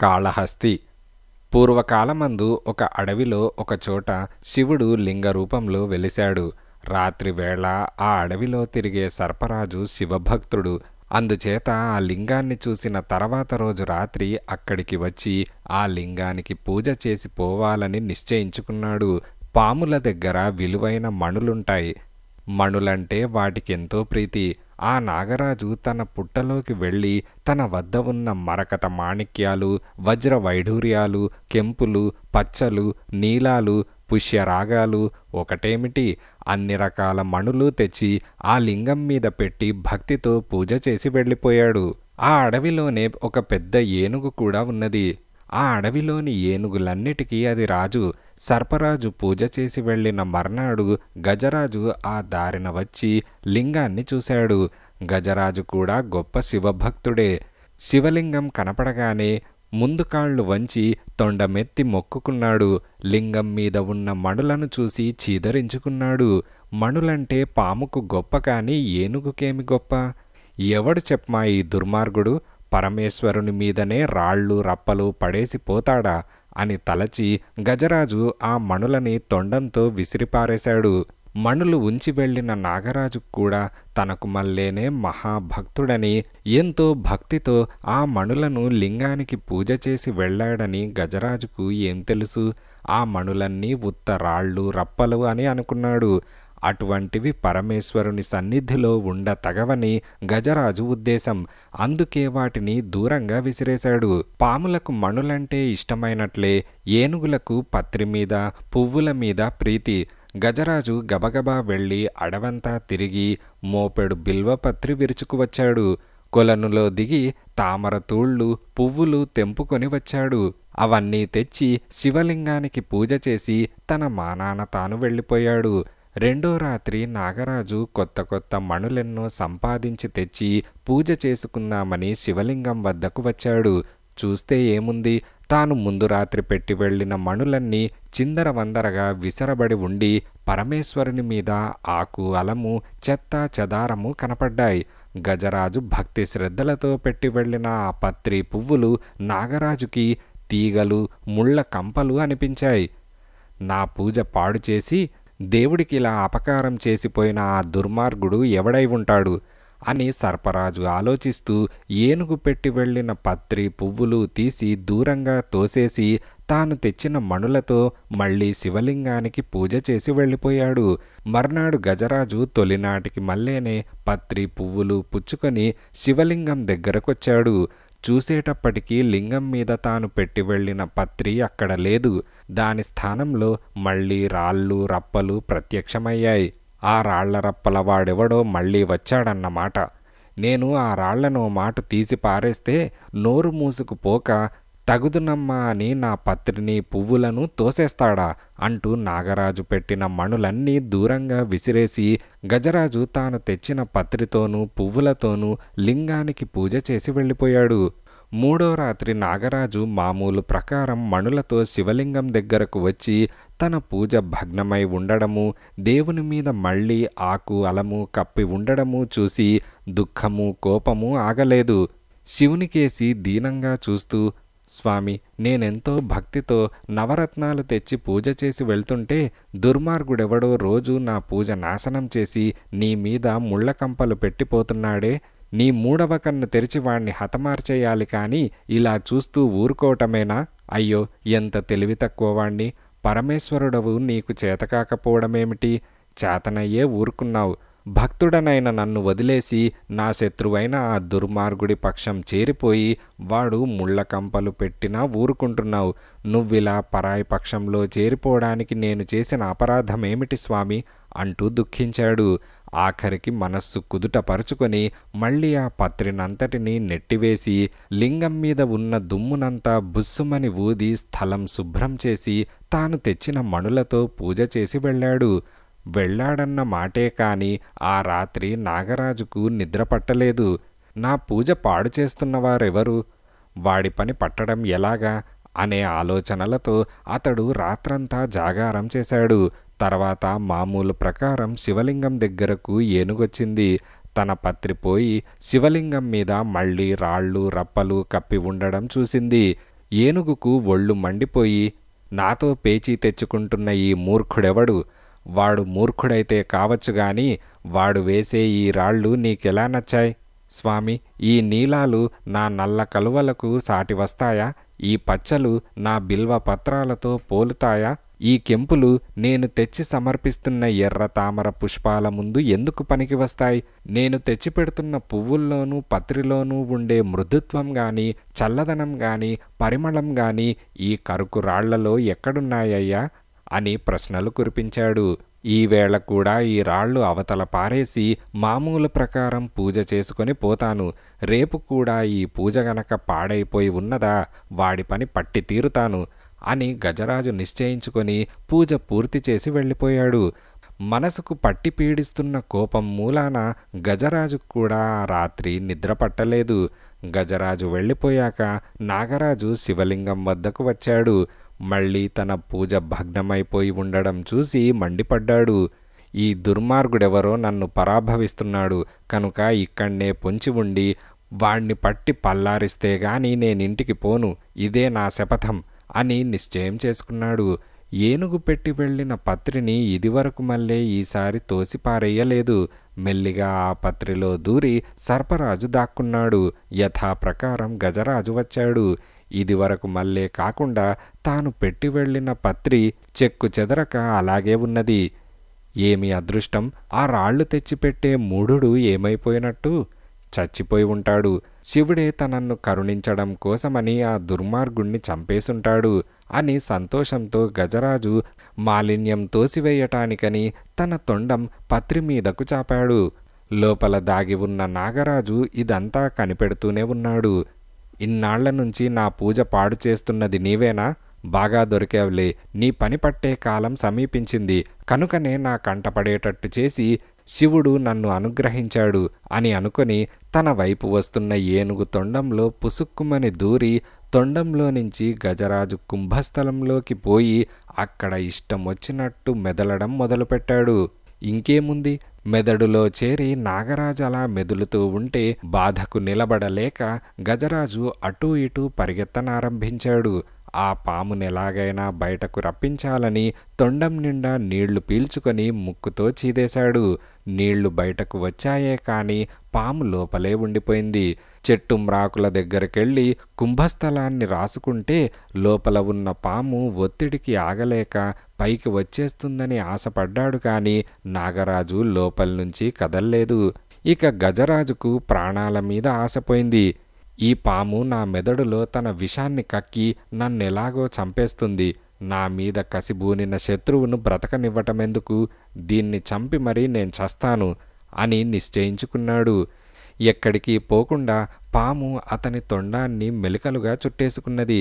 కాళహస్తి. పూర్వకాలమందు ఒక అడవిలో ఒకచోట శివుడు లింగ రూపంలో వెలిశాడు. రాత్రివేళ ఆ అడవిలో తిరిగే సర్పరాజు శివభక్తుడు. అందుచేత ఆ లింగాన్ని చూసిన తర్వాత రోజు రాత్రి అక్కడికి వచ్చి ఆ లింగానికి పూజ చేసి పోవాలని నిశ్చయించుకున్నాడు. పాముల దగ్గర విలువైన మణులుంటాయి. మణులంటే వాటికెంతో ప్రీతి. ఆ నాగరాజు తన పుట్టలోకి వెళ్ళి తన వద్ద ఉన్న మరకత మాణిక్యాలు, వజ్ర వైఢూర్యాలు, కెంపులు, పచ్చలు, నీలాలు, పుష్యరాగాలు ఒకటేమిటి అన్ని రకాల మణులు తెచ్చి ఆ లింగం మీద పెట్టి భక్తితో పూజ చేసి వెళ్ళిపోయాడు. ఆ అడవిలోనే ఒక పెద్ద ఏనుగు కూడా ఉన్నది. ఆ అడవిలోని ఏనుగులన్నిటికీ అది రాజు. సర్పరాజు పూజ చేసి వెళ్ళిన మర్నాడు గజరాజు ఆ దారిన వచ్చి లింగాన్ని చూశాడు. గజరాజు కూడా గొప్ప శివభక్తుడే. శివలింగం కనపడగానే ముందు కాళ్ళు వంచి తొండమెత్తి మొక్కుకున్నాడు. లింగం మీద ఉన్న మణులను చూసి చీదరించుకున్నాడు. మణులంటే పాముకు గొప్ప కాని ఏనుగుకేమి గొప్ప? ఎవడు చెప్పమా ఈ దుర్మార్గుడు పరమేశ్వరుని మీదనే రాళ్ళు రప్పలు పడేసి పోతాడా అని తలచి గజరాజు ఆ మణులని తొండంతో విసిరిపారేశాడు. మణులు ఉంచి వెళ్ళిన నాగరాజు కూడా తనకు మల్లేనే మహాభక్తుడని ఎంతో భక్తితో ఆ మణులను లింగానికి పూజ చేసి వెళ్ళాడని గజరాజుకు ఏం తెలుసు? ఆ మణులన్నీ ఉత్త రాళ్ళు రప్పలు అని అనుకున్నాడు. అటువంటివి పరమేశ్వరుని సన్నిధిలో ఉండతగవని గజరాజు ఉద్దేశం. అందుకే వాటిని దూరంగా విసిరేశాడు. పాములకు మణులంటే ఇష్టమైనట్లే ఏనుగులకు పత్రి మీద పువ్వుల మీద ప్రీతి. గజరాజు గబగబా వెళ్ళి అడవంతా తిరిగి మోపెడు బిల్వపత్రి విరుచుకువచ్చాడు. కొలనులో దిగి తామర తూళ్ళు పువ్వులు తెంపుకొని వచ్చాడు. అవన్నీ తెచ్చి శివలింగానికి పూజ చేసి తన మానాన తాను వెళ్ళిపోయాడు. రెండో రాత్రి నాగరాజు కొత్త కొత్త మణులెన్నో సంపాదించి తెచ్చి పూజ చేసుకుందామని శివలింగం వద్దకు వచ్చాడు. చూస్తే ఏముంది, తాను ముందు రాత్రి పెట్టి వెళ్ళిన మణులన్నీ చిందరవందరగా విసరబడి ఉండి పరమేశ్వరుని మీద ఆకు అలము చెత్త చెదారము కనపడ్డాయి. గజరాజు భక్తి శ్రద్ధలతో పెట్టి వెళ్ళిన ఆ పత్రి పువ్వులు నాగరాజుకి తీగలు ముళ్ళ కంపలు అనిపించాయి. నా పూజ పాడు చేసి దేవుడికి ఇలా అపకారం చేసిపోయిన ఆ దుర్మార్గుడు ఎవడై ఉంటాడు అని సర్పరాజు ఆలోచిస్తూ ఏనుగు పెట్టి వెళ్ళిన పత్రి పువ్వులు తీసి దూరంగా తోసేసి తాను తెచ్చిన మణులతో మళ్ళీ శివలింగానికి పూజ చేసి వెళ్ళిపోయాడు. మర్నాడు గజరాజు తొలినాటికి మల్లేనే పత్రి పువ్వులు పుచ్చుకొని శివలింగం దగ్గరకొచ్చాడు. చూసేటప్పటికీ లింగం మీద తాను పెట్టి వెళ్ళిన పత్రి అక్కడ లేదు. దాని స్థానంలో మళ్ళీ రాళ్ళు రప్పలు ప్రత్యక్షమయ్యాయి. ఆ రాళ్ల రప్పల వాడెవడో మళ్ళీ వచ్చాడన్నమాట. నేను ఆ రాళ్లను మాటు తీసి పారేస్తే నోరు మూసుకుపోక తగుదునమ్మా అని నా పత్రిని పువ్వులను తోసేస్తాడా అంటూ నాగరాజు పెట్టిన మణులన్నీ దూరంగా విసిరేసి గజరాజు తాను తెచ్చిన పత్రితోనూ పువ్వులతోనూ లింగానికి పూజ చేసి వెళ్ళిపోయాడు. మూడో రాత్రి నాగరాజు మామూలు ప్రకారం మణులతో శివలింగం దగ్గరకు వచ్చి తన పూజ భగ్నమై ఉండడము, దేవుని మీద మళ్ళీ ఆకు అలము కప్పి ఉండడము చూసి దుఃఖము కోపము ఆగలేదు. శివునికేసి దీనంగా చూస్తూ, స్వామి, నేనెంతో భక్తితో నవరత్నాలు తెచ్చి పూజ చేసి వెళ్తుంటే దుర్మార్గుడెవడో రోజు నా పూజ నాశనం చేసి నీ మీద ముళ్ళకంపలు పెట్టిపోతున్నాడే. నీ మూడవ కన్ను తెరిచి వాణ్ణి హతమార్చేయాలి కాని ఇలా చూస్తూ ఊరుకోవటమేనా? అయ్యో, ఎంత తెలివి తక్కువ వాణ్ణి! పరమేశ్వరుడవు నీకు చేతకాకపోవడమేమిటి? చేతనయ్యే ఊరుకున్నావు. భక్తుడనైన నన్ను వదిలేసి నా శత్రువైన ఆ దుర్మార్గుడి పక్షం చేరిపోయి వాడు ముళ్ళకంపలు పెట్టినా ఊరుకుంటున్నావు. నువ్విలా పరాయి పక్షంలో చేరిపోవడానికి నేను చేసిన అపరాధమేమిటి స్వామి అంటూ దుఃఖించాడు. ఆఖరికి మనస్సు కుదుటపరుచుకొని మళ్ళీ ఆ పత్రినంతటినీ నెట్టివేసి లింగం మీద ఉన్న దుమ్మునంతా బుస్సుమని ఊది స్థలం శుభ్రం చేసి తాను తెచ్చిన మణులతో పూజ చేసి వెళ్ళాడు. వెళ్ళాడన్న మాటే కాని ఆ రాత్రి నాగరాజుకు నిద్ర పట్టలేదు. నా పూజ పాడు చేస్తున్నవారెవరు? వాడి పని పట్టడం ఎలాగా అనే ఆలోచనలతో అతడు రాత్రంతా జాగారం చేశాడు. తర్వాత మామూలు ప్రకారం శివలింగం దగ్గరకు ఏనుగొచ్చింది. తన పత్రి పోయి శివలింగం మీద మళ్ళీ రాళ్ళు రప్పలు కప్పి ఉండడం చూసింది. ఏనుగుకు ఒళ్ళు మండిపోయి, నాతో పేచీ తెచ్చుకుంటున్న ఈ మూర్ఖుడెవడు? వాడు మూర్ఖుడైతే కావచ్చుగాని వాడు వేసే ఈ రాళ్ళు నీకెలా నచ్చాయి? స్వామి, ఈ నీలాలు నా నల్ల కలువలకు సాటి వస్తాయా? ఈ పచ్చలు నా బిల్వ పత్రాలతో పోలుతాయా? ఈ కెంపులు నేను తెచ్చి సమర్పిస్తున్న ఎర్ర తామర పుష్పాల ముందు ఎందుకు పనికి వస్తాయి? నేను తెచ్చిపెడుతున్న పువ్వుల్లోనూ పత్రిలోనూ ఉండే మృదుత్వం గాని, చల్లదనం గాని, పరిమళం గాని ఈ కరుకు రాళ్లలో ఎక్కడున్నాయ్యా అని ప్రశ్నలు కురిపించాడు. ఈవేళ కూడా ఈ రాళ్ళు అవతల పారేసి మామూలు ప్రకారం పూజ చేసుకొని పోతాను. రేపు కూడా ఈ పూజ గనక పాడైపోయి ఉన్నదా, వాడి పని పట్టి తీరుతాను అని గజరాజు నిశ్చయించుకొని పూజ పూర్తి చేసి వెళ్ళిపోయాడు. మనసుకు పట్టి పీడిస్తున్న కోపం మూలాన గజరాజుకు కూడా ఆ రాత్రి నిద్ర పట్టలేదు. గజరాజు వెళ్ళిపోయాక నాగరాజు శివలింగం వద్దకు వచ్చాడు. మళ్ళీ తన పూజ భగ్నమైపోయి ఉండడం చూసి మండిపడ్డాడు. ఈ దుర్మార్గుడెవరో నన్ను పరాభవిస్తున్నాడు కనుక ఇక్కడ్నే పొంచి ఉండి వాణ్ణి పట్టి పల్లారిస్తే గాని నేనింటికి పోను, ఇదే నా శపథం అని నిశ్చయం చేసుకున్నాడు. ఏనుగు పెట్టి వెళ్ళిన పత్రిని ఇదివరకు మళ్ళీ ఈసారి తోసిపారేయలేదు. మెల్లిగా ఆ పత్రిలో దూరి సర్పరాజు దాక్కున్నాడు. యథాప్రకారం గజరాజు వచ్చాడు. ఇదివరకు మళ్ళీ కాకుండా తాను పెట్టి వెళ్ళిన పత్రి చెక్కు చెదరక అలాగే ఉన్నది. ఏమి అదృష్టం! ఆ రాళ్లు తెచ్చిపెట్టే మూఢుడు ఏమైపోయినట్టు? చచ్చిపోయి ఉంటాడు. శివుడే తనన్ను కరుణించడం కోసమని ఆ దుర్మార్గుణ్ణి చంపేసుంటాడు అని సంతోషంతో గజరాజు మాలిన్యం తోసివేయటానికని తన తొండం పత్రి మీదకు చాపాడు. లోపల దాగి ఉన్న నాగరాజు ఇదంతా కనిపెడుతూనే ఉన్నాడు. ఇన్నాళ్ల నుంచి నా పూజ పాడు చేస్తున్నది నీవేనా? బాగా దొరికావులే. నీ పని పట్టే కాలం సమీపించింది కనుకనే నా కంటపడేటట్టు చేసి శివుడు నన్ను అనుగ్రహించాడు అని అనుకొని తన వైపు వస్తున్న ఏనుగు తొండంలో పుసుక్కుమని దూరి తొండంలో నుంచి గజరాజు కుంభస్థలంలోకి పోయి అక్కడ ఇష్టం వచ్చినట్టు మెదలడం మొదలుపెట్టాడు. ఇంకేముంది, మెదడులో చేరి నాగరాజు అలా మెదులుతూ ఉంటే బాధకు నిలబడలేక గజరాజు అటూ ఇటూ పరిగెత్తనారంభించాడు. ఆ పామునెలాగైనా బయటకు రప్పించాలని తొండం నిండా నీళ్లు పీల్చుకొని ముక్కుతో చీదేశాడు. నీళ్లు బయటకు వచ్చాయే కాని పాము లోపలే ఉండిపోయింది. చెట్టు మ్రాకుల దగ్గరకెళ్ళి కుంభస్థలాన్ని రాసుకుంటే లోపల ఉన్న పాము ఒత్తిడికి ఆగలేక పైకి వచ్చేస్తుందని ఆశపడ్డాడు కాని నాగరాజు లోపల నుంచి కదల్లేదు. ఇక గజరాజుకు ప్రాణాల మీద ఆశపోయింది. ఈ పాము నా మెదడులో తన విషాన్ని కక్కి నన్నెలాగో చంపేస్తుంది. నా మీద కసిబూనిన శత్రువును బ్రతకనివ్వటమెందుకు? దీన్ని చంపి మరీ నేను చస్తాను అని నిశ్చయించుకున్నాడు. ఎక్కడికి పోకుండా పాము అతని తొండాన్ని మెలికలుగా చుట్టేసుకున్నది.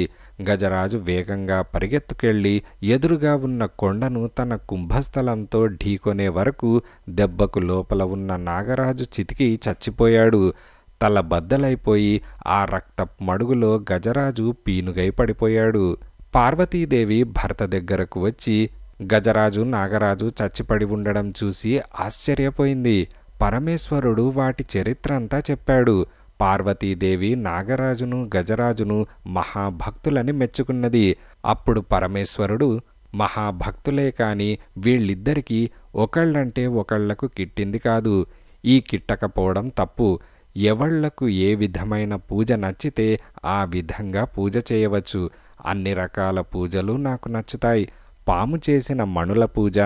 గజరాజు వేగంగా పరిగెత్తుకెళ్ళి ఎదురుగా ఉన్న కొండను తన కుంభస్థలంతో ఢీకొనే వరకు దెబ్బకు లోపల ఉన్న నాగరాజు చితికి చచ్చిపోయాడు. తల బద్దలైపోయి ఆ రక్తపు మడుగులో గజరాజు పీనుగై పడిపోయాడు. పార్వతీదేవి భర్త దగ్గరకు వచ్చి గజరాజు నాగరాజు చచ్చిపడి ఉండడం చూసి ఆశ్చర్యపోయింది. పరమేశ్వరుడు వాటి చరిత్ర అంతా చెప్పాడు. పార్వతీదేవి నాగరాజును గజరాజును మహాభక్తులని మెచ్చుకున్నది. అప్పుడు పరమేశ్వరుడు, మహాభక్తులే కాని వీళ్ళిద్దరికీ ఒకళ్ళంటే ఒకళ్లకు కిట్టింది కాదు. ఈ కిట్టకపోవడం తప్పు. ఎవళ్లకు ఏ విధమైన పూజ నచ్చితే ఆ విధంగా పూజ చేయవచ్చు. అన్ని రకాల పూజలు నాకు నచ్చుతాయి. పాము చేసిన మణుల పూజ,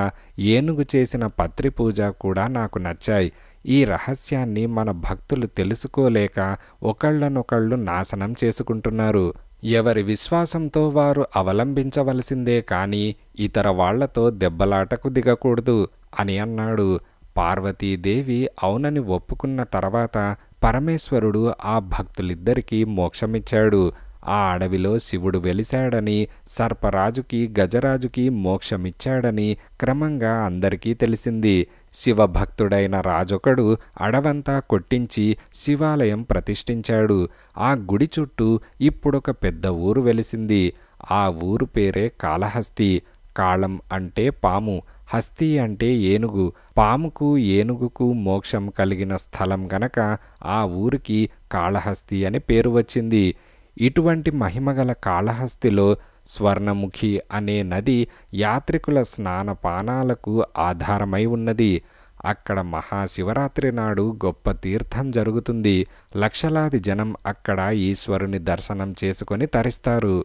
ఏనుగు చేసిన పత్రి పూజ కూడా నాకు నచ్చాయి. ఈ రహస్యాన్ని మన భక్తులు తెలుసుకోలేక ఒకళ్ళనొకళ్ళు నాశనం చేసుకుంటున్నారు. ఎవరి విశ్వాసంతో వారు అవలంబించవలసిందే కాని ఇతర వాళ్లతో దెబ్బలాటకు దిగకూడదు అని అన్నాడు. పార్వతీదేవి అవునని ఒప్పుకున్న తర్వాత పరమేశ్వరుడు ఆ భక్తులిద్దరికీ మోక్షమిచ్చాడు. ఆ అడవిలో శివుడు వెలిశాడని, సర్పరాజుకి గజరాజుకి మోక్షమిచ్చాడని క్రమంగా అందరికీ తెలిసింది. శివభక్తుడైన రాజొకడు అడవంతా కొట్టించి శివాలయం ప్రతిష్ఠించాడు. ఆ గుడి చుట్టూ ఇప్పుడొక పెద్ద ఊరు వెలిసింది. ఆ ఊరు పేరే కాళహస్తి. కాళం అంటే పాము, హస్తి అంటే ఏనుగు. పాముకు ఏనుగుకు మోక్షం కలిగిన స్థలం గనక ఆ ఊరికి కాళహస్తి అని పేరు వచ్చింది. ఇటువంటి మహిమగల కాళహస్తిలో స్వర్ణముఖి అనే నది యాత్రికుల స్నానపానాలకు ఆధారమై ఉన్నది. అక్కడ మహాశివరాత్రి నాడు గొప్ప తీర్థం జరుగుతుంది. లక్షలాది జనం అక్కడ ఈశ్వరుని దర్శనం చేసుకొని తరిస్తారు.